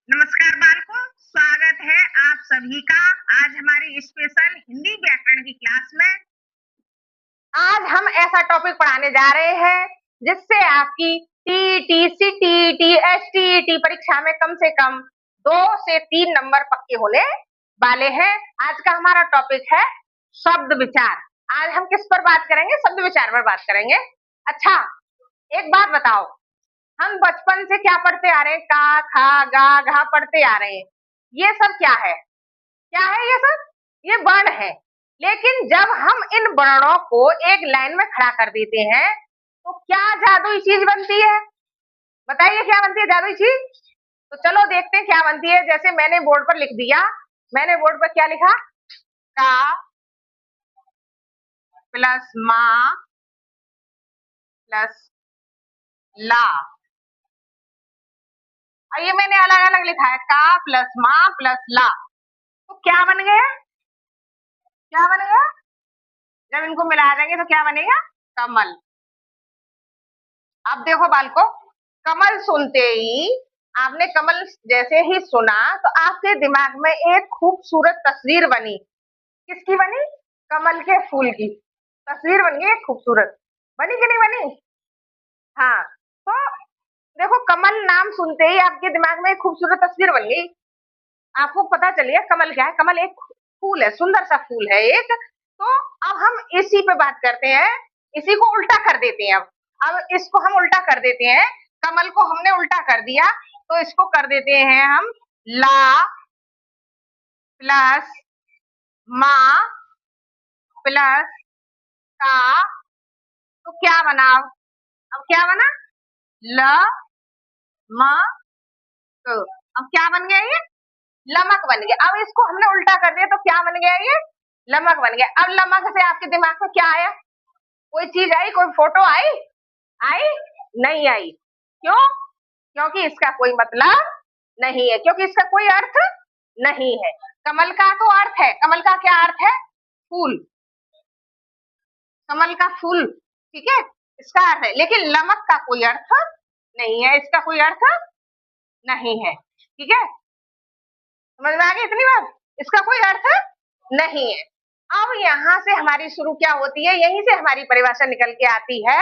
नमस्कार बालकों, स्वागत है आप सभी का आज हमारी स्पेशल हिंदी व्याकरण की क्लास में। आज हम ऐसा टॉपिक पढ़ाने जा रहे हैं जिससे आपकी टीईटी, सीटीईटी, एसटीईटी परीक्षा में कम से कम 2 से 3 नंबर पक्के होने वाले हैं। आज का हमारा टॉपिक है शब्द विचार। आज हम किस पर बात करेंगे? शब्द विचार पर बात करेंगे। अच्छा, एक बात बताओ, हम बचपन से क्या पढ़ते आ रहे हैं? का, खा, गा, घा पढ़ते आ रहे हैं। ये सब क्या है? क्या है ये सब? ये वर्ण है। लेकिन जब हम इन वर्णों को एक लाइन में खड़ा कर देते हैं तो क्या जादुई चीज बनती है? बताइए क्या बनती है जादुई चीज? तो चलो देखते हैं क्या बनती है। जैसे मैंने बोर्ड पर लिख दिया, मैंने बोर्ड पर क्या लिखा? का प्लस माँ प्लस ला। और ये मैंने अलग अलग लिखा है, का प्लस माँ प्लस ला। तो क्या बन गया? क्या बनेगा? जब इनको मिला देंगे तो क्या बनेगा? कमल। अब देखो बालको, कमल सुनते ही, आपने कमल जैसे ही सुना तो आपके दिमाग में एक खूबसूरत तस्वीर बनी। किसकी बनी? कमल के फूल की तस्वीर बन गई। एक खूबसूरत बनी कि नहीं बनी? हाँ, तो देखो, कमल नाम सुनते ही आपके दिमाग में एक खूबसूरत तस्वीर बन गई। आपको पता चल गया कमल क्या है। कमल एक फूल है, सुंदर सा फूल है एक। तो अब हम इसी पे बात करते हैं, इसी को उल्टा कर देते हैं। अब इसको हम उल्टा कर देते हैं, कमल को हमने उल्टा कर दिया तो इसको कर देते हैं हम ला प्लस माँ प्लस का। तो क्या बना? अब क्या बना? ल म क। अब क्या बन गया ये? लमक बन गया। अब इसको हमने उल्टा कर दिया तो क्या बन गया ये? लमक बन गया। अब लमक से आपके दिमाग में क्या आया? कोई चीज आई? कोई फोटो आई? आई? नहीं आई। क्यों? क्योंकि इसका कोई मतलब नहीं है, क्योंकि इसका कोई अर्थ नहीं है। कमल का तो अर्थ है, कमल का क्या अर्थ है? फूल, कमल का फूल, ठीक है, इसका अर्थ है। लेकिन लमक का कोई अर्थ नहीं है, इसका कोई अर्थ नहीं है, ठीक है। समझ में आ गई इतनी बात? इसका कोई अर्थ नहीं है। अब यहाँ से हमारी शुरू क्या होती है? यहीं से हमारी परिभाषा निकल के आती है।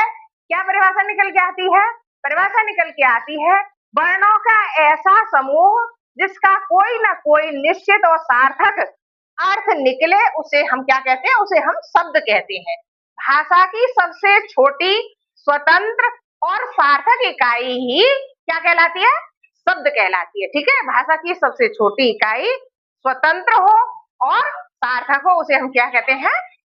क्या परिभाषा निकल के आती है? परिभाषा निकल के आती है वर्णों का ऐसा समूह जिसका कोई ना कोई निश्चित और सार्थक अर्थ निकले, उसे हम क्या कहते हैं? उसे हम शब्द कहते हैं। भाषा की सबसे छोटी, स्वतंत्र और सार्थक इकाई ही क्या कहलाती है? शब्द कहलाती है, ठीक है। भाषा की सबसे छोटी इकाई स्वतंत्र हो और सार्थक हो, उसे हम क्या कहते हैं?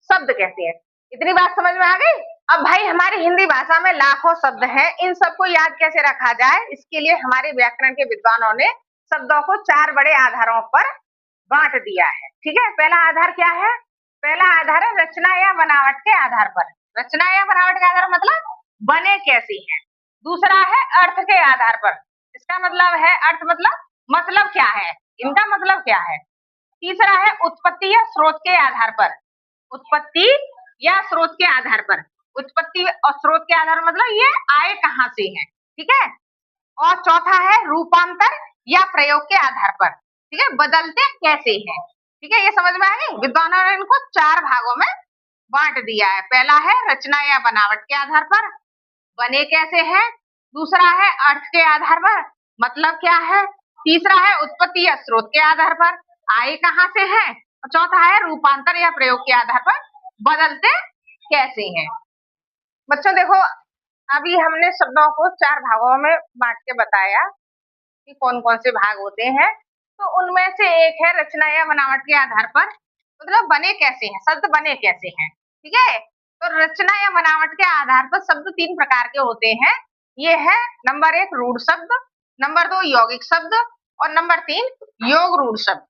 शब्द कहते हैं। इतनी बात समझ में आ गई? अब भाई, हमारी हिंदी भाषा में लाखों शब्द हैं, इन सबको याद कैसे रखा जाए? इसके लिए हमारे व्याकरण के विद्वानों ने शब्दों को 4 बड़े आधारों पर बांट दिया है, ठीक है। पहला आधार क्या है? पहला आधार है रचना या बनावट के आधार पर। रचना या बनावट के आधार मतलब बने कैसे हैं। दूसरा है अर्थ के आधार पर। इसका मतलब है अर्थ मतलब क्या है, इनका मतलब क्या है। तीसरा है उत्पत्ति या स्रोत के आधार पर। उत्पत्ति या स्रोत के आधार पर। उत्पत्ति और स्रोत के आधार मतलब ये आए कहाँ से हैं, ठीक है। और चौथा है रूपांतर या प्रयोग के आधार पर, ठीक है, बदलते कैसे हैं, ठीक है। ये समझ में आ गई? विद्वानों ने इनको 4 भागों में बांट दिया है। पहला है रचना या बनावट के आधार पर, बने कैसे हैं। दूसरा है अर्थ के आधार पर, मतलब क्या है। तीसरा है उत्पत्ति या स्रोत के आधार पर, आए कहाँ से हैं। और चौथा है रूपांतर या प्रयोग के आधार पर, बदलते कैसे हैं। बच्चों देखो, अभी हमने शब्दों को 4 भागों में बांट के बताया कि कौन कौन से भाग होते हैं। तो उनमें से एक है रचना या बनावट के आधार पर, मतलब बने कैसे हैं, शब्द बने कैसे हैं, ठीक है। तो रचना या बनावट के आधार पर शब्द 3 प्रकार के होते हैं। ये है नंबर 1 रूढ़ शब्द, नंबर 2 यौगिक शब्द और नंबर 3 योग रूढ़ शब्द,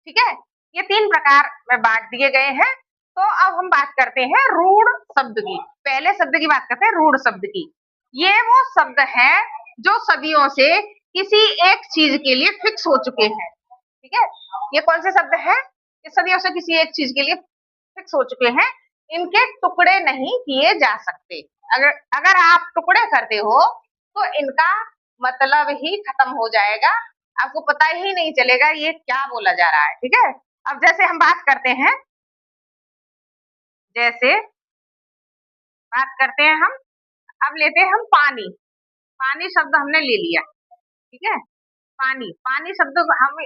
ठीक है। ये 3 प्रकार में बांट दिए गए हैं। तो अब हम बात करते हैं रूढ़ शब्द की। पहले शब्द की बात करते हैं, रूढ़ शब्द की। ये वो शब्द है जो सदियों से किसी एक चीज के लिए फिक्स हो चुके हैं, ठीक है। ये कौन से शब्द हैं? ये सदियों से किसी एक चीज के लिए फिक्स हो चुके हैं। इनके टुकड़े नहीं किए जा सकते। अगर आप टुकड़े करते हो तो इनका मतलब ही खत्म हो जाएगा। आपको पता ही नहीं चलेगा ये क्या बोला जा रहा है, ठीक है। अब जैसे हम बात करते हैं, जैसे बात करते हैं हम, अब लेते हैं हम पानी। पानी शब्द हमने ले लिया, ठीक है। पानी, पानी शब्द हम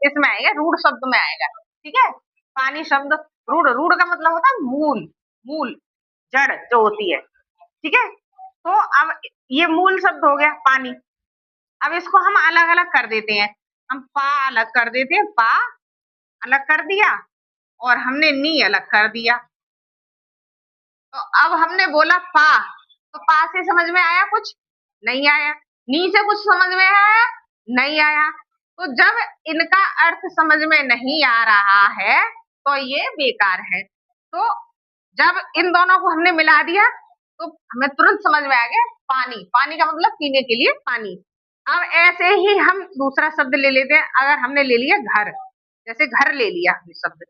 इसमें आएगा, रूढ़ शब्द में आएगा, ठीक है। पानी शब्द रूढ़, रूढ़ का मतलब होता है मूल, मूल जड़ जो होती है, ठीक है। तो अब ये मूल शब्द हो गया पानी। अब इसको हम अलग अलग कर देते हैं, हम पा अलग कर देते हैं, पा अलग कर दिया और हमने नी अलग कर दिया। तो अब हमने बोला पा, तो पा से समझ में आया कुछ? नहीं आया। नी से कुछ समझ में आया? नहीं आया। तो जब इनका अर्थ समझ में नहीं आ रहा है तो ये बेकार है। तो जब इन दोनों को हमने मिला दिया तो हमें तुरंत समझ में आ गया पानी, पानी का मतलब पीने के लिए पानी। अब ऐसे ही हम दूसरा शब्द ले लेते हैं, अगर हमने ले लिया घर, जैसे घर ले लिया हमने शब्द,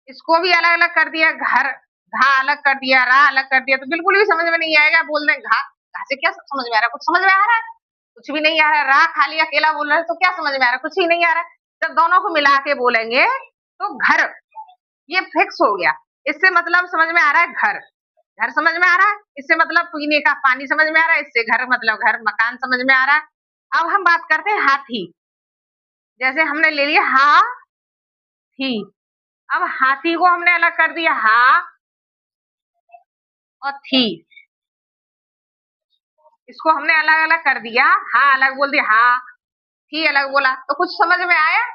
इसको भी अलग अलग कर दिया, घर, घा अलग कर दिया, रा अलग कर दिया, तो बिल्कुल भी समझ में नहीं आएगा। बोल दें घा, घा से क्या समझ में आ रहा है? कुछ समझ में आ रहा है? कुछ भी नहीं आ रहा है। रा खाली अकेला बोल रहा है तो क्या समझ में आ रहा है? कुछ ही नहीं आ रहा है। जब दोनों को मिला के बोलेंगे तो घर, ये फिक्स हो गया। इससे मतलब समझ में आ रहा है घर, घर समझ में आ रहा है, इससे मतलब पीने का पानी समझ में आ रहा है, इससे घर मतलब घर, मकान समझ में आ रहा है। अब हम बात करते हैं हाथी, जैसे हमने ले लिया हाथी। अब हाथी को हमने अलग कर दिया, हा और थी, इसको हमने अलग अलग कर दिया, हा अलग बोल दिया, हा थी अलग बोला, तो कुछ समझ में आया?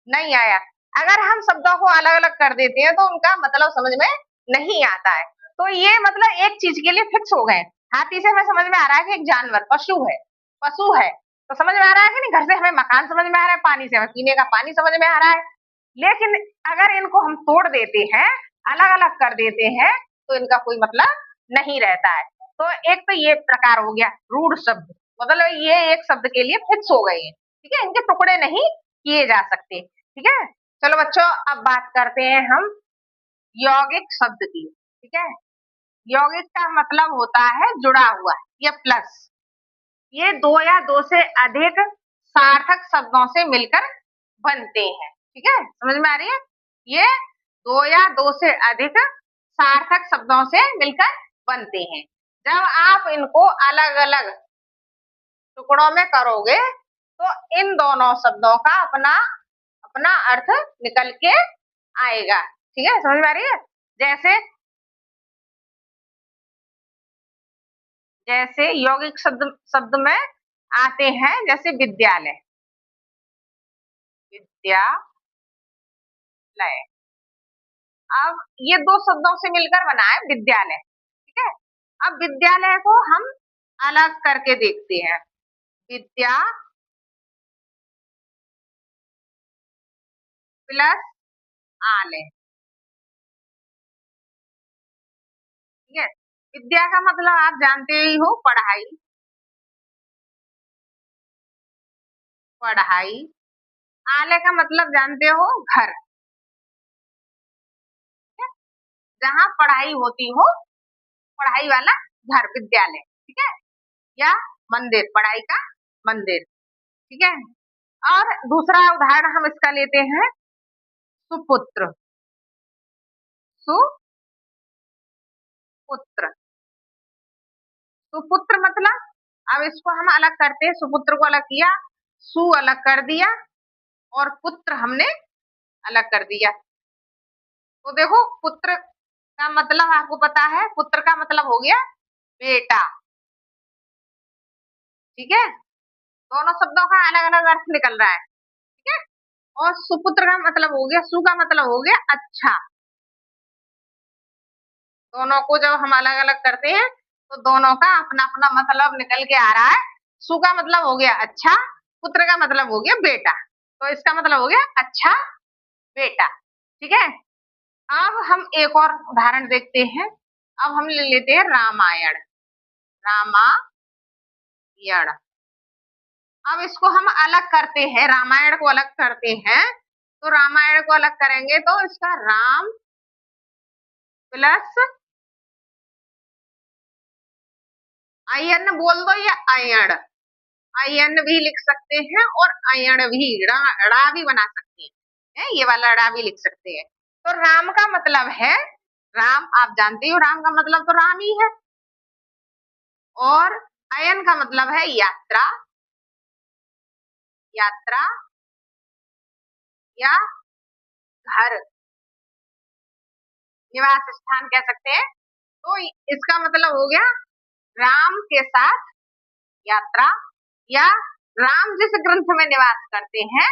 नहीं आया। अगर हम शब्दों को अलग अलग कर देते हैं तो उनका मतलब समझ में नहीं आता है। तो ये मतलब एक चीज के लिए फिक्स हो गए। हाथी से हमें समझ में आ रहा है कि एक जानवर, पशु है, पशु है, तो समझ में आ रहा है कि नहीं। घर से हमें मकान समझ में आ रहा है, पानी से हमें पीने का पानी समझ में आ रहा है। लेकिन अगर इनको हम तोड़ देते हैं, अलग अलग कर देते हैं, तो इनका कोई मतलब नहीं रहता है। तो एक तो ये प्रकार हो गया रूढ़ शब्द, मतलब ये एक शब्द के लिए फिक्स हो गए हैं, ठीक है, इनके टुकड़े नहीं किए जा सकते, ठीक है। चलो बच्चों, अब बात करते हैं हम यौगिक शब्द की, ठीक है। यौगिक का मतलब होता है जुड़ा हुआ या प्लस। ये दो या दो से अधिक सार्थक शब्दों से मिलकर बनते हैं, ठीक है, समझ में आ रही है। ये दो या दो से अधिक सार्थक शब्दों से मिलकर बनते हैं। जब आप इनको अलग अलग टुकड़ों में करोगे तो इन दोनों शब्दों का अपना अपना अर्थ निकल के आएगा, ठीक है, समझ में आ रही है। जैसे जैसे यौगिक शब्द शब्द में आते हैं, जैसे विद्यालय, विद्यालय। अब ये दो शब्दों से मिलकर बना है विद्यालय, ठीक है। अब विद्यालय को हम अलग करके देखते हैं, विद्या प्लस आलय, ठीक है। विद्या का मतलब आप जानते ही हो, पढ़ाई, पढ़ाई। आलय का मतलब जानते हो, घर, ठीक है? जहाँ पढ़ाई होती हो, पढ़ाई वाला घर, विद्यालय, ठीक है, या मंदिर, पढ़ाई का मंदिर, ठीक है। और दूसरा उदाहरण हम इसका लेते हैं, सुपुत्र, सुपुत्र, सुपुत्र मतलब, अब इसको हम अलग करते हैं, सुपुत्र को अलग किया, सु अलग कर दिया और पुत्र हमने अलग कर दिया। तो देखो पुत्र का मतलब आपको पता है, पुत्र का मतलब हो गया बेटा, ठीक है। दोनों शब्दों का अलग अलग अर्थ निकल रहा है, ठीक है। और सुपुत्र का मतलब हो गया, सु का मतलब हो गया अच्छा। दोनों को जब हम अलग अलग करते हैं तो दोनों का अपना अपना मतलब निकल के आ रहा है। सु का मतलब हो गया अच्छा, पुत्र का मतलब हो गया बेटा, तो इसका मतलब हो गया अच्छा बेटा, ठीक है। अब हम एक और उदाहरण देखते हैं। अब हम ले लेते हैं रामायण, रामायण। अब इसको हम अलग करते हैं, रामायण को अलग करते हैं, तो रामायण को अलग करेंगे तो इसका राम प्लस अयन बोल दो या अयण, अयन भी लिख सकते हैं और अयण भी, ड़ा भी बना सकते हैं, ये वाला ड़ा भी लिख सकते हैं। तो राम का मतलब है, राम आप जानते हो, राम का मतलब तो राम ही है। और अयन का मतलब है यात्रा, यात्रा या घर, निवास स्थान कह सकते हैं। तो इसका मतलब हो गया राम के साथ यात्रा, या राम जिस ग्रंथ में निवास करते हैं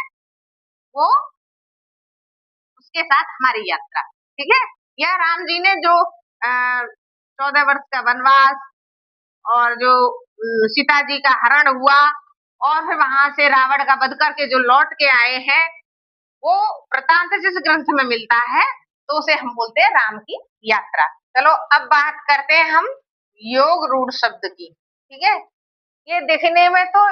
वो उसके साथ हमारी यात्रा, ठीक है। या राम जी ने जो 14 वर्ष का वनवास और जो सीता जी का हरण हुआ और फिर वहां से रावण का वध करके जो लौट के आए हैं, वो वृतांत जिस ग्रंथ में मिलता है तो उसे हम बोलते हैं राम की यात्रा। चलो अब बात करते हैं हम योग रूढ़ शब्द की, ठीक है। ये दिखने में तो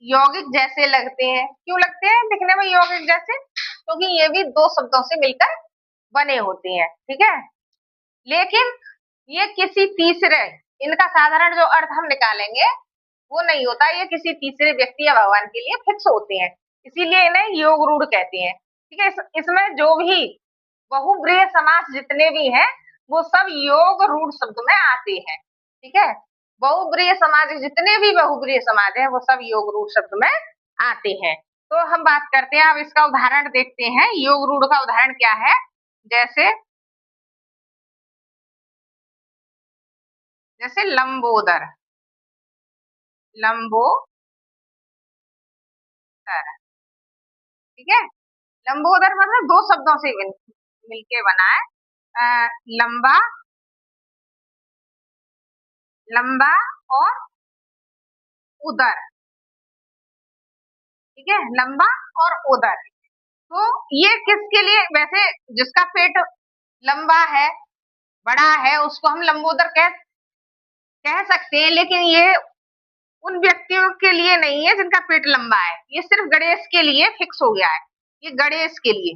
यौगिक जैसे लगते हैं, क्यों लगते हैं दिखने में यौगिक जैसे? क्योंकि ये भी दो शब्दों से मिलकर बने होते हैं, ठीक है। लेकिन ये किसी तीसरे, इनका साधारण जो अर्थ हम निकालेंगे वो नहीं होता, ये किसी तीसरे व्यक्ति या भगवान के लिए फिक्स होते हैं, इसीलिए इन्हें योग रूढ़ कहते हैं, ठीक है। इसमें जो भी बहुब्रीहि समास जितने भी हैं वो सब योग रूढ़ शब्द में आते हैं, ठीक है। बहुब्रीहि समाज, जितने भी बहुब्रीहि समाज है वो सब योग रूढ़ शब्द में आते हैं। तो हम बात करते हैं, अब इसका उदाहरण देखते हैं। योग रूढ़ का उदाहरण क्या है? जैसे जैसे लंबोदर, लंबोदर, ठीक है। लंबोदर मतलब दो शब्दों से मिलके बना है, लंबा, लंबा और उदर, ठीक है, लंबा और उदर। तो ये किसके लिए, वैसे जिसका पेट लंबा है, बड़ा है, उसको हम लंबोदर कह सकते हैं, लेकिन ये उन व्यक्तियों के लिए नहीं है जिनका पेट लंबा है, ये सिर्फ गणेश के लिए फिक्स हो गया है, ये गणेश के लिए,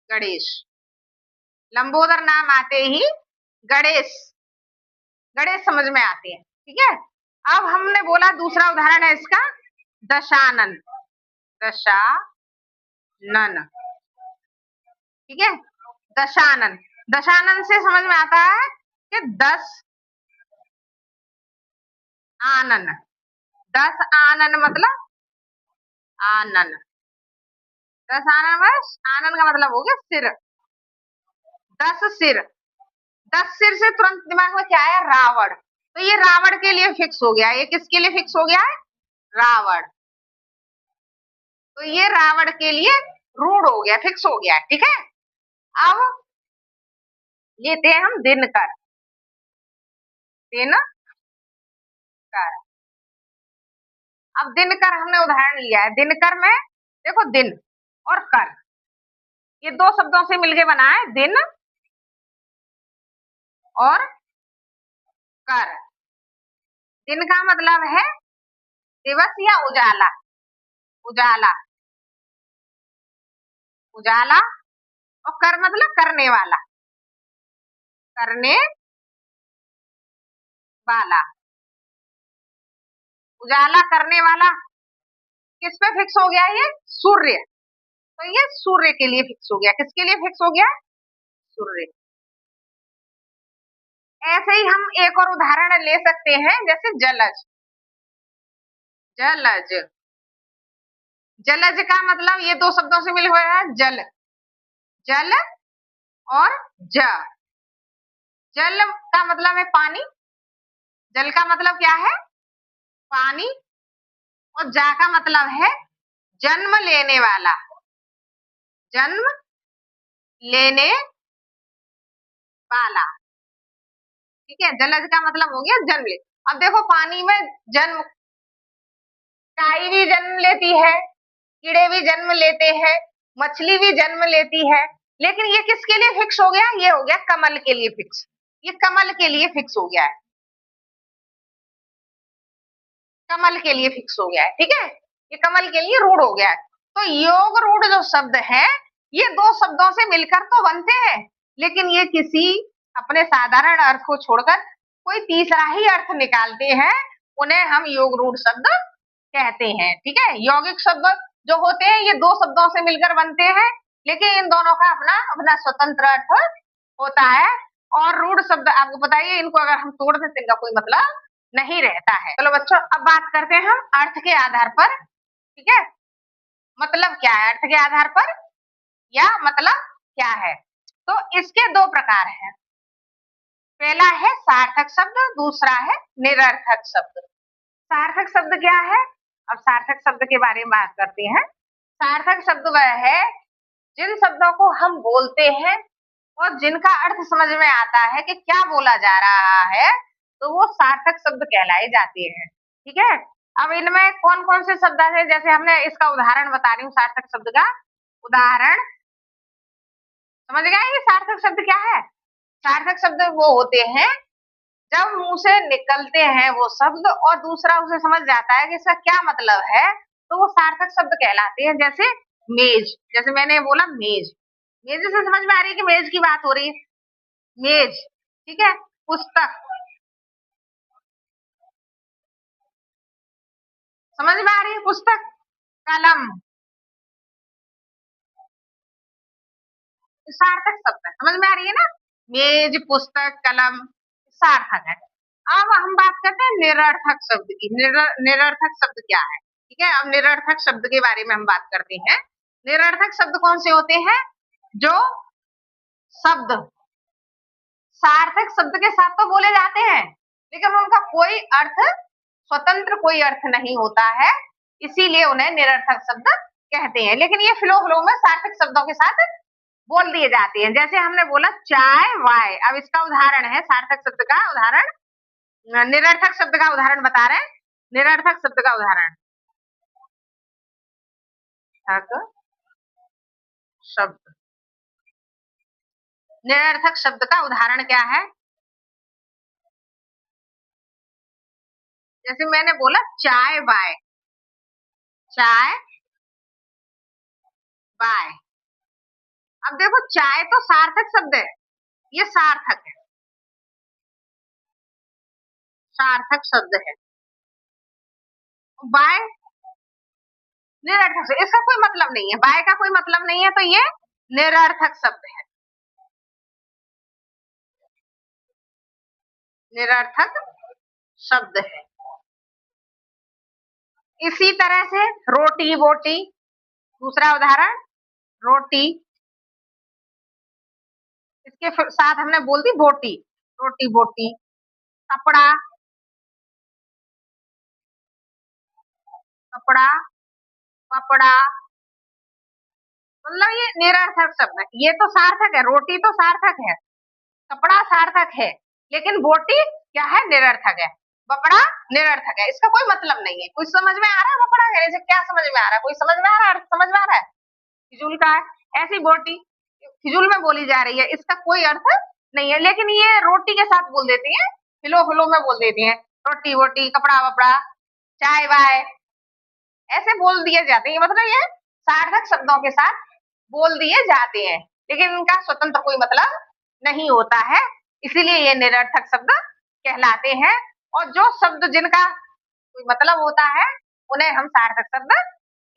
गणेश, लंबोदर नाम आते ही गणेश, गणेश समझ में आते हैं, ठीक है। अब हमने बोला दूसरा उदाहरण है इसका दशानन, दशानन, ठीक है। दशानन, दशानन से समझ में आता है कि 10 आनन, 10 आनन मतलब आनन, 10 आनन बस, आनन का मतलब हो गया सिर, 10 सिर, 10 सिर से तुरंत दिमाग में क्या आया? रावण। तो ये रावण के लिए फिक्स हो गया, ये किसके लिए फिक्स हो गया है? रावण। तो ये रावण के लिए रूढ़ हो गया, फिक्स हो गया है, ठीक है। अब लेते हैं हम दिनकर, दिनकर, अब दिनकर हमने उदाहरण लिया है, दिनकर में देखो दिन और कर, ये दो शब्दों से मिलके बना है, दिन और कर। दिन का मतलब है दिवस या उजाला, उजाला, उजाला, और कर मतलब करने वाला, करने वाला, उजाला करने वाला किस पे फिक्स हो गया? ये सूर्य, तो ये सूर्य के लिए फिक्स हो गया, किसके लिए फिक्स हो गया? सूर्य। ऐसे ही हम एक और उदाहरण ले सकते हैं, जैसे जलज, जलज, जलज का मतलब ये दो शब्दों से मिल हुआ है, जल, जल और ज, जल का मतलब है पानी, जल का मतलब क्या है? पानी, और जा का मतलब है जन्म लेने वाला, जन्म लेने वाला, ठीक है। जलज का मतलब हो गया जन्म ले। अब देखो पानी में जन्म, काई भी जन्म लेती है, कीड़े भी जन्म लेते हैं, मछली भी जन्म लेती है, लेकिन ये किसके लिए फिक्स हो गया? ये हो गया कमल के लिए फिक्स, ये कमल के लिए फिक्स हो गया है, कमल के लिए फिक्स हो गया है, ठीक है। ये कमल के लिए रूढ़ हो गया है। तो योग रूढ़ जो शब्द है ये दो शब्दों से मिलकर तो बनते हैं, लेकिन ये किसी अपने साधारण अर्थ को छोड़कर कोई तीसरा ही अर्थ निकालते हैं, उन्हें हम योग रूढ़ शब्द कहते हैं। ठीक है, यौगिक शब्द जो होते हैं ये दो शब्दों से मिलकर बनते हैं, लेकिन इन दोनों का अपना अपना स्वतंत्र अर्थ होता है। और रूढ़ शब्द आपको बताइए, इनको अगर हम तोड़ देते इनका कोई मतलब नहीं रहता है। चलो बच्चों, अब बात करते हैं हम अर्थ के आधार पर। ठीक है, मतलब क्या है अर्थ के आधार पर, या मतलब क्या है। तो इसके दो प्रकार हैं। पहला है सार्थक शब्द, दूसरा है निरर्थक शब्द। सार्थक शब्द क्या है, अब सार्थक शब्द के बारे में बात करते हैं। सार्थक शब्द वह है जिन शब्दों को हम बोलते हैं और जिनका अर्थ समझ में आता है कि क्या बोला जा रहा है, तो वो सार्थक शब्द कहलाए जाते हैं। ठीक है, अब इनमें कौन कौन से शब्द हैं, जैसे हमने इसका उदाहरण बता रही हूँ। सार्थक शब्द का उदाहरण समझ गए, ये सार्थक शब्द क्या है। सार्थक शब्द वो होते हैं जब मुंह से निकलते हैं वो शब्द और दूसरा उसे समझ जाता है कि इसका क्या मतलब है, तो वो सार्थक शब्द कहलाते हैं। जैसे मेज, जैसे मैंने बोला मेज, मेज से समझ में आ रही है कि मेज की बात हो रही है, मेज। ठीक है, पुस्तक समझ में आ रही है, पुस्तक। कलम सार्थक शब्द है, समझ में आ रही है ना। मेज, पुस्तक, कलम सार्थक है। अब हम बात करते हैं निरर्थक शब्द की। निरर्थक शब्द क्या है। ठीक है, अब निरर्थक शब्द के बारे में हम बात करते हैं। निरर्थक शब्द कौन से होते हैं, जो शब्द सार्थक शब्द के साथ तो बोले जाते हैं, लेकिन उनका कोई अर्थ, स्वतंत्र कोई अर्थ नहीं होता है, इसीलिए उन्हें निरर्थक शब्द कहते हैं। लेकिन ये फ्लो फ्लो में सार्थक शब्दों के साथ बोल दिए जाते हैं। जैसे हमने बोला चाय वाय, अब इसका उदाहरण है सार्थक शब्द का उदाहरण, निरर्थक शब्द का उदाहरण बता रहे हैं। निरर्थक शब्द का उदाहरण, शब्द, निरर्थक शब्द का उदाहरण क्या है। जैसे मैंने बोला चाय बाय, चाय बाय। अब देखो चाय तो सार्थक शब्द है, ये सार्थक है, सार्थक शब्द है। बाय निरर्थक शब्द, इसका कोई मतलब नहीं है, बाय का कोई मतलब नहीं है, तो ये निरर्थक शब्द है, निरर्थक शब्द है। इसी तरह से रोटी बोटी, दूसरा उदाहरण रोटी, इसके साथ हमने बोल दी बोटी, रोटी बोटी। कपड़ा, कपड़ा, कपड़ा, मतलब ये निरर्थक शब्द है। ये तो सार्थक है, रोटी तो सार्थक है, कपड़ा सार्थक है, लेकिन बोटी क्या है, निरर्थक है। बपड़ा निरर्थक है, इसका कोई मतलब नहीं है। कुछ समझ में आ रहा है बपड़ा कहने से क्या समझ में आ रहा है, कोई समझ में आ रहा है, अर्थ समझ में आ रहा है। फिजूल का है, ऐसी बोटी फिजूल में बोली जा रही है, इसका कोई अर्थ नहीं है, लेकिन ये रोटी के साथ बोल देती है, फिलो फिलो में बोल देती है, रोटी वोटी, कपड़ा वपड़ा, चाय वाय, ऐसे बोल दिए जाते हैं। मतलब ये सार्थक शब्दों के साथ बोल दिए जाते हैं, लेकिन इनका स्वतंत्र कोई मतलब नहीं होता है, इसीलिए ये निरर्थक शब्द कहलाते हैं। और जो शब्द जिनका कोई मतलब होता है, उन्हें हम सार्थक शब्द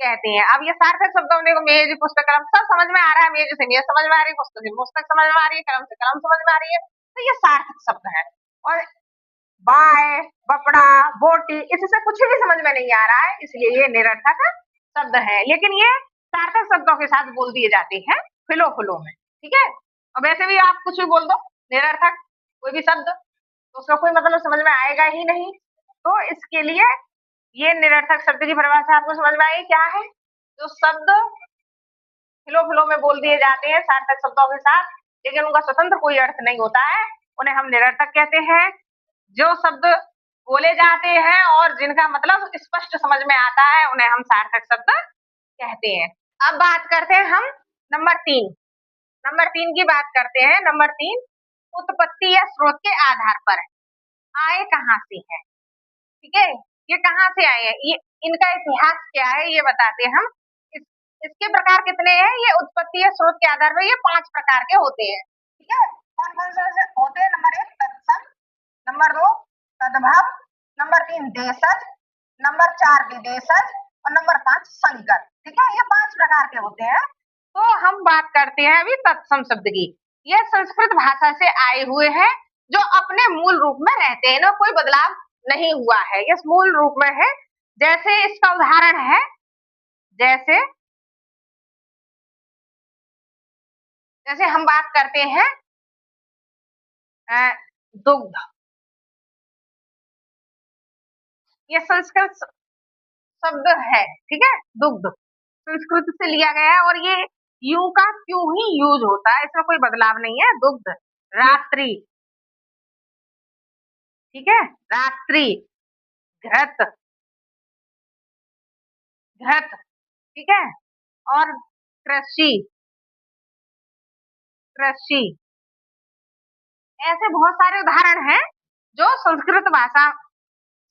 कहते हैं। अब ये सार्थक शब्दों में मेज, पुस्तक, कलम सब समझ में आ रहा है। मेज से मेज समझ में आ रही है, पुस्तक से पुस्तक समझ में आ रही है, कलम से कलम समझ में आ रही है, तो ये सार्थक शब्द है। और बाय, बपड़ा, बोटी, इससे कुछ भी समझ में नहीं आ रहा है, इसलिए ये निरर्थक शब्द है। लेकिन ये सार्थक शब्दों के साथ बोल दिए जाते हैं, फिलो फिलो में। ठीक है, अब वैसे भी आप कुछ भी बोल दो निरर्थक कोई भी शब्द, तो उसका कोई मतलब समझ में आएगा ही नहीं। तो इसके लिए ये निरर्थक शब्द की परिभाषा आपको समझ में आई क्या है। जो शब्द फिलो फिलो में बोल दिए जाते हैं सार्थक शब्दों के साथ, लेकिन उनका स्वतंत्र कोई अर्थ नहीं होता है, उन्हें हम निरर्थक कहते हैं। जो शब्द बोले जाते हैं और जिनका मतलब स्पष्ट समझ में आता है, उन्हें हम सार्थक शब्द कहते हैं। अब बात करते हैं हम नंबर 3, नंबर 3 की बात करते हैं। नंबर 3, उत्पत्ति या स्रोत के आधार पर आए कहाँ से है। ठीक है, ये कहाँ से आए हैं, ये इनका इतिहास क्या है, ये बताते हैं हम। इसके प्रकार कितने हैं, ये उत्पत्ति या स्रोत के आधार पर ये 5 प्रकार के होते हैं। ठीक है, कौन कौन से होते हैं। नंबर 1 तत्सम, नंबर 2 तद्भव, नंबर 3 देशज, नंबर 4 विदेशज और नंबर 5 संकर। ठीक है, ये 5 प्रकार के होते हैं। तो हम बात करते हैं अभी तत्सम शब्द की। ये संस्कृत भाषा से आए हुए हैं जो अपने मूल रूप में रहते हैं, ना कोई बदलाव नहीं हुआ है, ये मूल रूप में है। जैसे इसका उदाहरण है, जैसे जैसे हम बात करते हैं दुग्ध, ये संस्कृत शब्द है। ठीक है, दुग्ध संस्कृत से लिया गया है और ये यूं का क्यों ही यूज होता है, इसमें कोई बदलाव नहीं है। दुग्ध, रात्रि, ठीक है, रात्रि, घृत, घृत, ठीक है, और कृषि, कृषि, ऐसे बहुत सारे उदाहरण हैं जो संस्कृत भाषा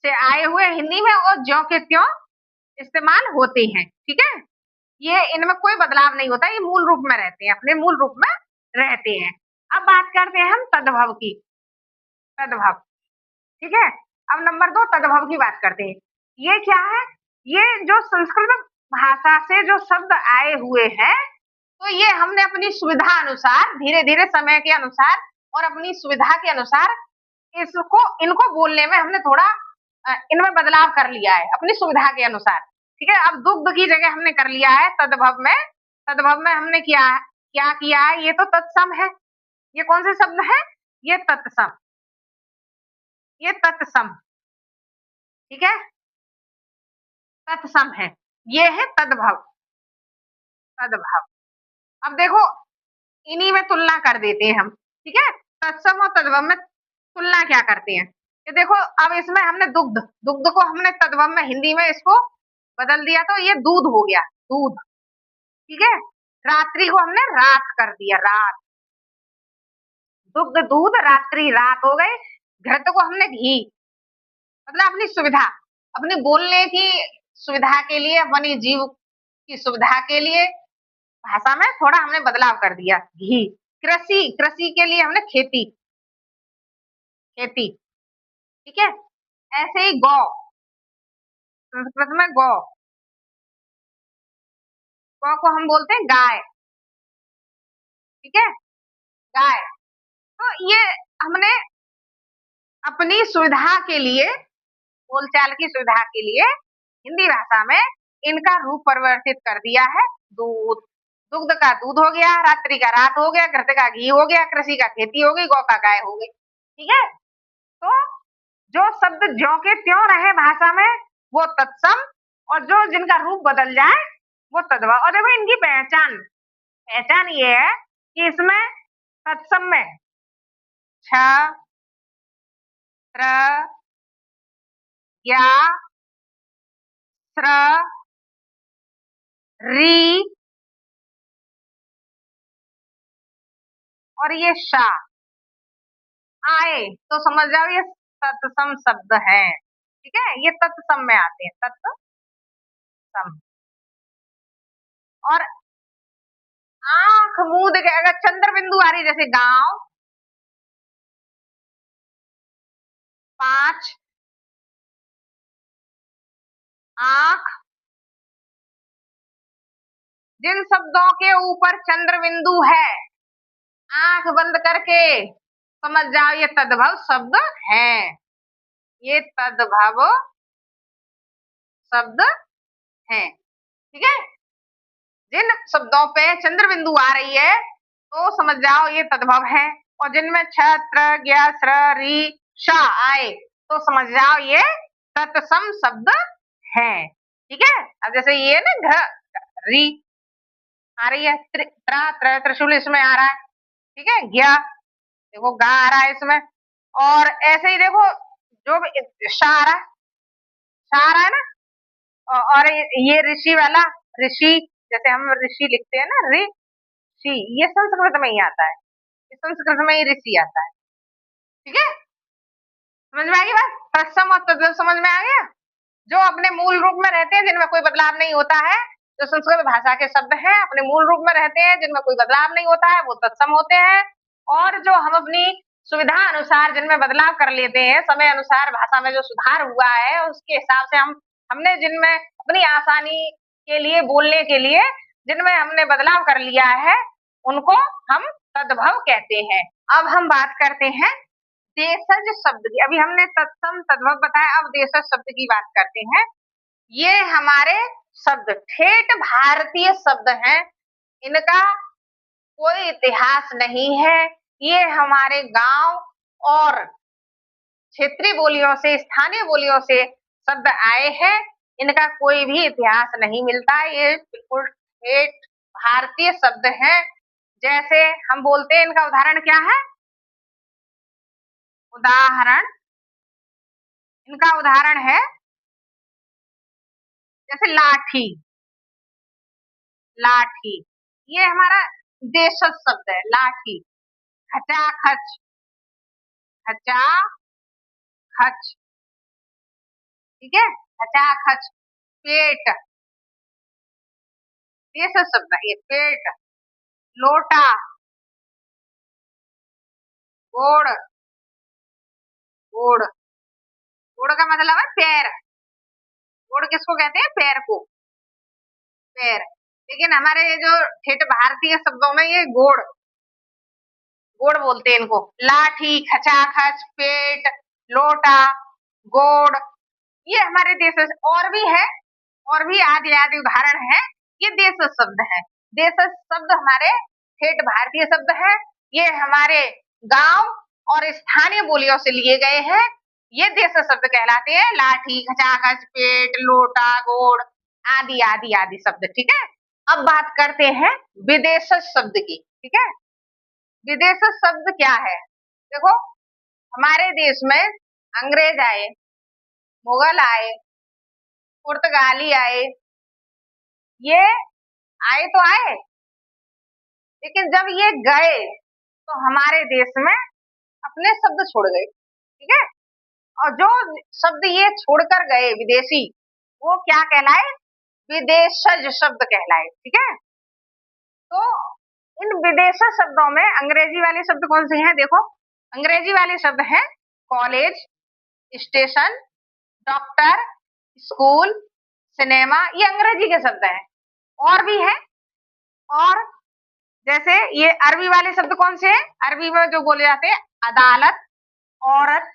से आए हुए हिंदी में और ज्यों के त्यों इस्तेमाल होते हैं। ठीक है, ये इनमें कोई बदलाव नहीं होता, ये मूल रूप में रहते हैं, अपने मूल रूप में रहते हैं। अब बात करते हैं हम तद्भव की, तद्भव। ठीक है, अब नंबर 2 तद्भव की बात करते हैं। ये क्या है, ये जो संस्कृत भाषा से जो शब्द आए हुए हैं, तो ये हमने अपनी सुविधा अनुसार धीरे धीरे समय के अनुसार और अपनी सुविधा के अनुसार इसको इनको बोलने में हमने थोड़ा इनमें बदलाव कर लिया है अपनी सुविधा के अनुसार। ठीक है, अब दुग्ध की जगह हमने कर लिया है तद्भव में। तद्भव में हमने क्या किया है, ये तो तत्सम है। ये कौन से शब्द है, ये तत्सम, ये तत्सम। ठीक है, तत्सम है, ये है तद्भव, तद्भव। अब देखो इन्हीं में तुलना कर देते हैं हम। ठीक है, तत्सम और तद्भव में तुलना क्या करते हैं, ये देखो अब इसमें हमने दुग्ध, दुग्ध को हमने तद्भव में हिंदी में इसको बदल दिया तो ये दूध हो गया, दूध। ठीक है, रात्रि को हमने रात कर दिया, रात। दुग्ध दूध, रात्रि रात हो गई। घृत को हमने घी, मतलब अपनी सुविधा, अपने बोलने की सुविधा के लिए, अपनी जीव की सुविधा के लिए भाषा में थोड़ा हमने बदलाव कर दिया, घी। कृषि, कृषि के लिए हमने खेती, खेती। ठीक है, ऐसे ही गौ, संस्कृत में गौ, गौ को हम बोलते हैं गाय। ठीक है, गाय। तो ये हमने अपनी सुविधा के लिए, बोलचाल की सुविधा के लिए हिंदी भाषा में इनका रूप परिवर्तित कर दिया है। दूध, दुग्ध का दूध हो गया, रात्रि का रात हो गया, घृत का घी हो गया, कृषि का खेती हो गई, गौ का गाय हो गई। ठीक है, तो जो शब्द ज्यों के त्यों रहे भाषा में वो तत्सम, और जो जिनका रूप बदल जाए वो तद्भव। और देखो इनकी पहचान, पहचान ये है कि इसमें तत्सम में छ, त्र, या, स्र, री और ये शा आए तो समझ जाओ ये तत्सम शब्द है। ठीक है, ये तत्सम में आते हैं, तत्सम। और आंख मूंद के अगर चंद्र बिंदु आ रही, जैसे गांव, 5, आंख, जिन शब्दों के ऊपर चंद्र बिंदु है, आंख बंद करके समझ जाओ ये तद्भव शब्द है, ये तद्भव शब्द है। ठीक है, जिन शब्दों पे चंद्र बिंदु आ रही है तो समझ जाओ ये तद्भव है, और जिनमें छ, त्र, ज्ञ, स्र, री, श आए तो समझ जाओ ये तत्सम शब्द है। ठीक है, अब जैसे ये ना घ, री आ रही है, त्रिशूल इसमें आ रहा है। ठीक है, ज्ञ देखो गा आ रहा है इसमें, और ऐसे ही देखो जो शा आ रहा है, शा आ रहा है ना, और ये ऋषि वाला, ऋषि, जैसे हम ऋषि लिखते हैं ना, ऋषि, ये संस्कृत में ही आता है, संस्कृत में ही ऋषि आता है। ठीक है, समझ में आ गई बात, तत्सम और तद्भव समझ में आ गया, जो अपने मूल रूप में रहते हैं, जिनमें कोई बदलाव नहीं होता है। जो संस्कृत भाषा के शब्द हैं अपने मूल रूप में रहते हैं, जिनमें कोई बदलाव नहीं होता है, वो तत्सम होते हैं। और जो हम अपनी सुविधा अनुसार जिनमें बदलाव कर लेते हैं, समय अनुसार भाषा में जो सुधार हुआ है उसके हिसाब से हम हमने जिनमें अपनी आसानी के लिए बोलने के लिए जिनमें हमने बदलाव कर लिया है उनको हम तद्भव कहते हैं। अब हम बात करते हैं देशज शब्द की। अभी हमने तत्सम तद्भव बताया, अब देशज शब्द की बात करते हैं। ये हमारे शब्द ठेठ भारतीय शब्द हैं, इनका कोई इतिहास नहीं है। ये हमारे गांव और क्षेत्रीय बोलियों से, स्थानीय बोलियों से शब्द आए हैं, इनका कोई भी इतिहास नहीं मिलता। ये बिल्कुल ठेठ भारतीय शब्द हैं। जैसे हम बोलते हैं, इनका उदाहरण क्या है? उदाहरण, इनका उदाहरण है जैसे लाठी। लाठी ये हमारा देशज शब्द है, लाठी। खचाखच, खचाखच, ठीक है, खचाखच। पेट, देशज शब्द है ये, पेट। लोटा, गोड़, गोड़, गोड़ का मतलब है पैर। गोड़ किसको कहते हैं? पैर को, पैर। लेकिन हमारे ये जो ठेठ भारतीय शब्दों में ये गोड़, गोड़ बोलते हैं इनको। लाठी, खचाखच, पेट, लोटा, गोड़, ये हमारे देश और भी है, और भी आदि आदि उदाहरण है। ये देशज शब्द है। देशज शब्द हमारे ठेठ भारतीय शब्द है। ये हमारे गांव और स्थानीय बोलियों से लिए गए हैं। ये देशज शब्द कहलाते हैं। लाठी, खचाखच, पेट, लोटा, गोड़, आदि आदि आदि शब्द, ठीक है। अब बात करते हैं विदेशज शब्द की, ठीक है। विदेशज शब्द क्या है? देखो, हमारे देश में अंग्रेज आए, मुगल आए, पुर्तगाली आए, ये आए तो आए, लेकिन जब ये गए तो हमारे देश में अपने शब्द छोड़ गए, ठीक है। और जो शब्द ये छोड़कर गए विदेशी, वो क्या कहलाए? विदेशज शब्द कहलाए, ठीक है। तो इन विदेशज शब्दों में अंग्रेजी वाले शब्द कौन से हैं? देखो, अंग्रेजी वाले शब्द हैं college, station, doctor, school, cinema, ये अंग्रेजी के शब्द हैं। और भी है, और जैसे ये अरबी वाले शब्द कौन से हैं? अरबी में जो बोले जाते हैं अदालत, औरत,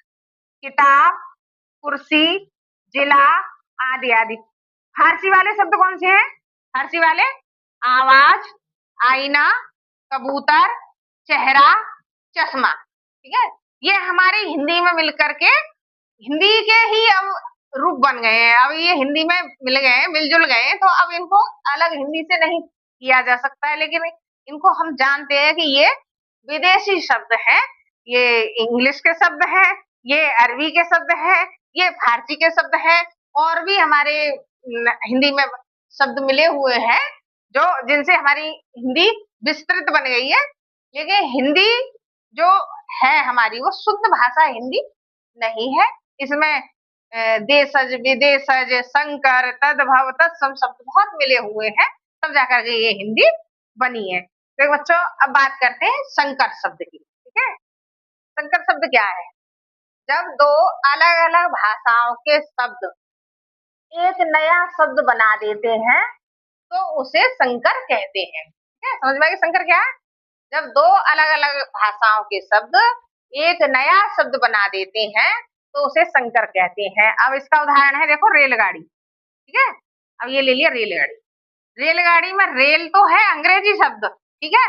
किताब, कुर्सी, जिला, आदि आदि। फारसी वाले शब्द कौन से हैं? फारसी वाले आवाज, आईना, कबूतर, चेहरा, चश्मा, ठीक है। ये हमारे हिंदी में मिलकर के हिंदी के ही अब रूप बन गए हैं। अब ये हिंदी में मिल गए हैं, मिलजुल गए हैं, तो अब इनको अलग हिंदी से नहीं किया जा सकता है। लेकिन इनको हम जानते हैं कि ये विदेशी शब्द है, ये इंग्लिश के शब्द है, ये अरबी के शब्द है, ये फारसी के शब्द है, और भी हमारे हिंदी में शब्द मिले हुए हैं जो जिनसे हमारी हिंदी विस्तृत बन गई है। लेकिन हिंदी जो है हमारी, वो शुद्ध भाषा हिंदी नहीं है। इसमें देशज, विदेशज, संकर, तद्भव, तत्सम शब्द बहुत मिले हुए हैं, तब जाकर के ये हिंदी बनी है। तो बच्चों, अब बात करते हैं संकर शब्द की, ठीक है। संकर शब्द क्या है? जब दो अलग अलग भाषाओं के शब्द एक नया शब्द बना देते हैं तो उसे संकर कहते हैं, ठीक है। समझ में आया संकर क्या है? जब दो अलग अलग भाषाओं के शब्द एक नया शब्द बना देते हैं तो उसे संकर कहते हैं। अब इसका उदाहरण है, देखो, रेलगाड़ी, ठीक है। अब ये ले लिया रेलगाड़ी। रेलगाड़ी में रेल तो है अंग्रेजी शब्द, ठीक है,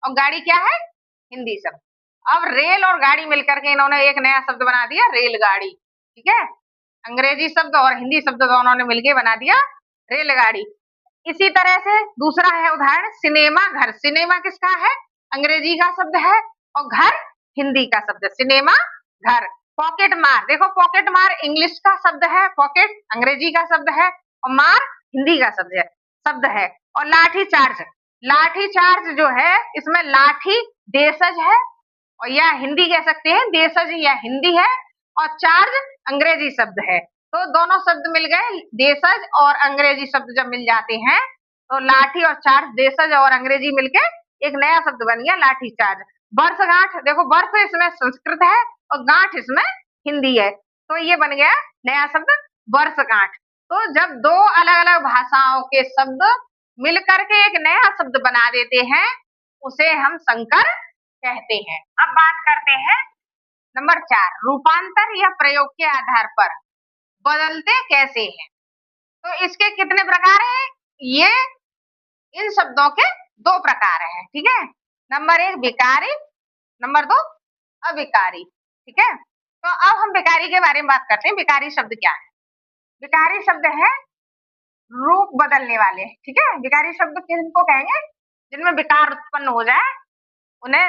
और गाड़ी क्या है? हिंदी शब्द। अब रेल और गाड़ी मिलकर के इन्होंने एक नया शब्द बना दिया, रेलगाड़ी, ठीक है। अंग्रेजी शब्द और हिंदी शब्द दोनों ने मिलकर बना दिया रेलगाड़ी। इसी तरह से दूसरा है उदाहरण सिनेमा घर। सिनेमा किसका है? अंग्रेजी का शब्द है, और घर हिंदी का शब्द है, सिनेमा घर। पॉकेट मार, देखो, पॉकेट मार इंग्लिश का शब्द है, पॉकेट अंग्रेजी का शब्द है, और मार हिंदी का शब्द है। और लाठी चार्ज, लाठी चार्ज जो है, इसमें लाठी देशज है, और या हिंदी कह सकते हैं, देशज या हिंदी है, और चार्ज अंग्रेजी शब्द है। तो दोनों शब्द मिल गए, देशज और अंग्रेजी शब्द जब मिल जाते हैं तो लाठी और चार्ज, देशज और अंग्रेजी मिलके एक नया शब्द बन गया, लाठी चार्ज। बरसगांठ, देखो, बर्फ इसमें संस्कृत है और गांठ इसमें हिंदी है, तो ये बन गया नया शब्द बरसगांठ। तो जब दो अलग अलग भाषाओं के शब्द मिलकर के एक नया शब्द बना देते हैं, उसे हम संकर कहते हैं। अब बात करते हैं नंबर 4, रूपांतर या प्रयोग के आधार पर बदलते कैसे हैं। तो इसके कितने प्रकार हैं? ये इन शब्दों के 2 प्रकार हैं, ठीक है। नंबर 1 विकारी, नंबर 2 अविकारी, ठीक है। तो अब हम विकारी के बारे में बात करते हैं। विकारी शब्द क्या है? विकारी शब्द है रूप बदलने वाले, ठीक है। विकारी शब्द किनको कहेंगे? जिनमें विकार उत्पन्न हो जाए उन्हें,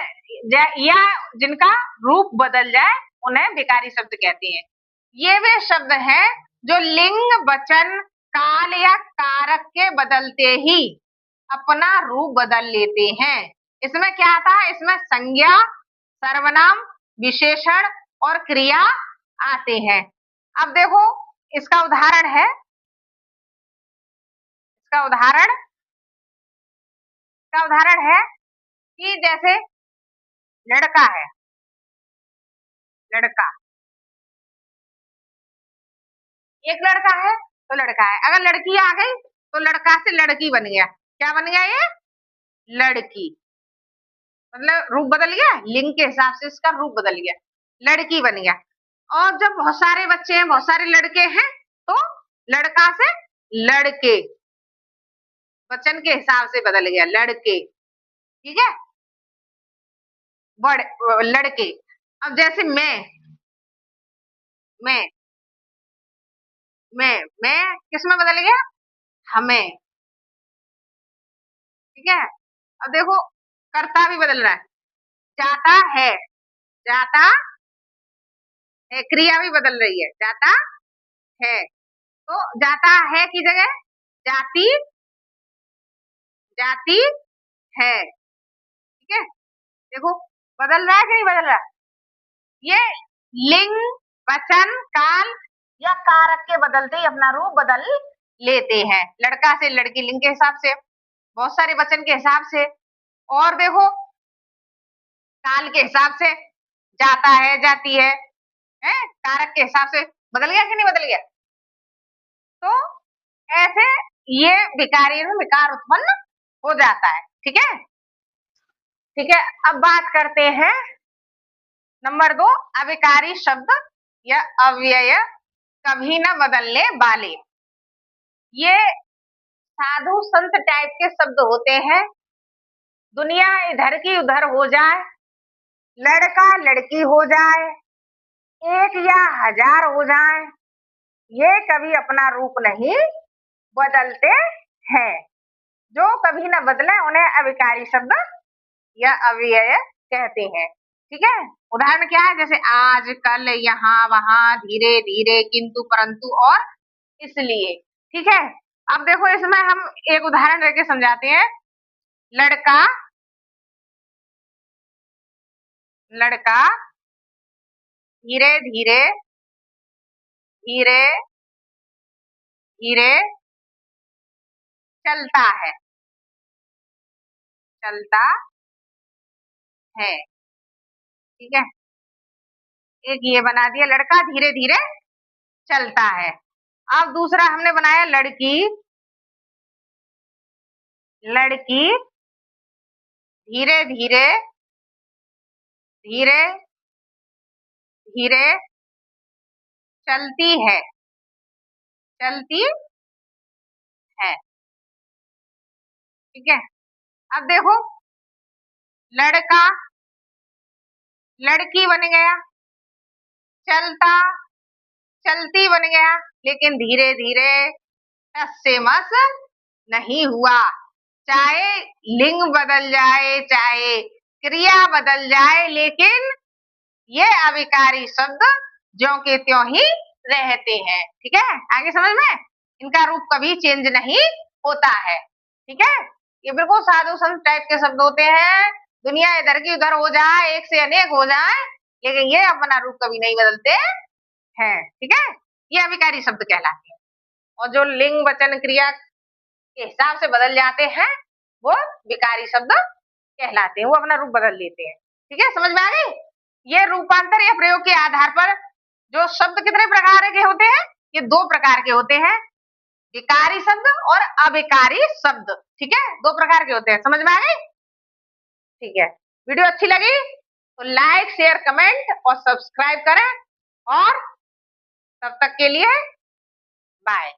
या जिनका रूप बदल जाए उन्हें विकारी शब्द कहते हैं। ये वे शब्द हैं जो लिंग, वचन, काल या कारक के बदलते ही अपना रूप बदल लेते हैं। इसमें क्या आता है? इसमें संज्ञा, सर्वनाम, विशेषण और क्रिया आते हैं। अब देखो इसका उदाहरण है, इसका उदाहरण है कि जैसे लड़का है, लड़का, एक लड़का है तो लड़का है। अगर लड़की आ गई तो लड़का से लड़की बन गया। क्या बन गया? ये लड़की, मतलब रूप बदल गया, लिंग के हिसाब से इसका रूप बदल गया, लड़की बन गया। और जब बहुत सारे बच्चे हैं, बहुत सारे लड़के हैं, तो लड़का से लड़के, वचन के हिसाब से बदल गया, लड़के, ठीक है, बड़े लड़के। अब जैसे मैं मैं किस में बदल गया? हमें, ठीक है। अब देखो कर्ता भी बदल रहा है, जाता है, जाता है, क्रिया भी बदल रही है, जाता है। तो जाता है की जगह जाती, जाती है, ठीक है। देखो बदल रहा है कि नहीं बदल रहा? ये लिंग, वचन, काल या कारक के बदलते ही अपना रूप बदल लेते हैं। लड़का से लड़की लिंग के हिसाब से, बहुत सारे वचन के हिसाब से, और देखो काल के हिसाब से, जाता है, जाती है, कारक के हिसाब से बदल गया कि नहीं बदल गया? तो ऐसे ये विकारी में विकार उत्पन्न हो जाता है, ठीक है, ठीक है। अब बात करते हैं नंबर 2, अविकारी शब्द या अव्यय कभी न बदलने वाले। ये साधु संत टाइप के शब्द होते हैं। दुनिया इधर की उधर हो जाए, लड़का लड़की हो जाए, 1 या 1000 हो जाए, ये कभी अपना रूप नहीं बदलते हैं। जो कभी न बदले उन्हें अविकारी शब्द या अव्यय कहते हैं, ठीक है। उदाहरण क्या है? जैसे आज, कल, यहाँ, वहां, धीरे धीरे, किंतु, परंतु और इसलिए, ठीक है। अब देखो इसमें हम एक उदाहरण देके समझाते हैं। लड़का, लड़का धीरे धीरे, धीरे धीरे चलता है, चलता है, ठीक है। एक ये बना दिया, लड़का धीरे धीरे चलता है। अब दूसरा हमने बनाया लड़की, लड़की धीरे धीरे, धीरे धीरे चलती है, चलती है, ठीक है। अब देखो लड़का लड़की बन गया, चलता चलती बन गया, लेकिन धीरे धीरे टस से मस नहीं हुआ। चाहे लिंग बदल जाए, चाहे क्रिया बदल जाए, लेकिन ये अविकारी शब्द ज्यों के त्यों ही रहते हैं, ठीक है। आगे समझ में? इनका रूप कभी चेंज नहीं होता है, ठीक है। ये बिल्कुल साधु संत टाइप के शब्द होते हैं। दुनिया इधर की उधर हो जाए, एक से अनेक हो जाए, लेकिन ये अपना रूप कभी नहीं बदलते हैं, ठीक है। ये अविकारी शब्द कहलाते हैं। और जो लिंग, वचन, क्रिया के हिसाब से बदल जाते हैं वो विकारी शब्द कहलाते हैं, वो अपना रूप बदल लेते हैं, ठीक है। समझ में आ गई? ये रूपांतर या प्रयोग के आधार पर जो शब्द कितने प्रकार के होते हैं? ये 2 प्रकार के होते हैं। विकारी शब्द और अविकारी शब्द, ठीक है, दो प्रकार के होते हैं, समझ में आ गई? ठीक है, वीडियो अच्छी लगी तो लाइक शेयर कमेंट और सब्सक्राइब करें, और तब तक के लिए बाय।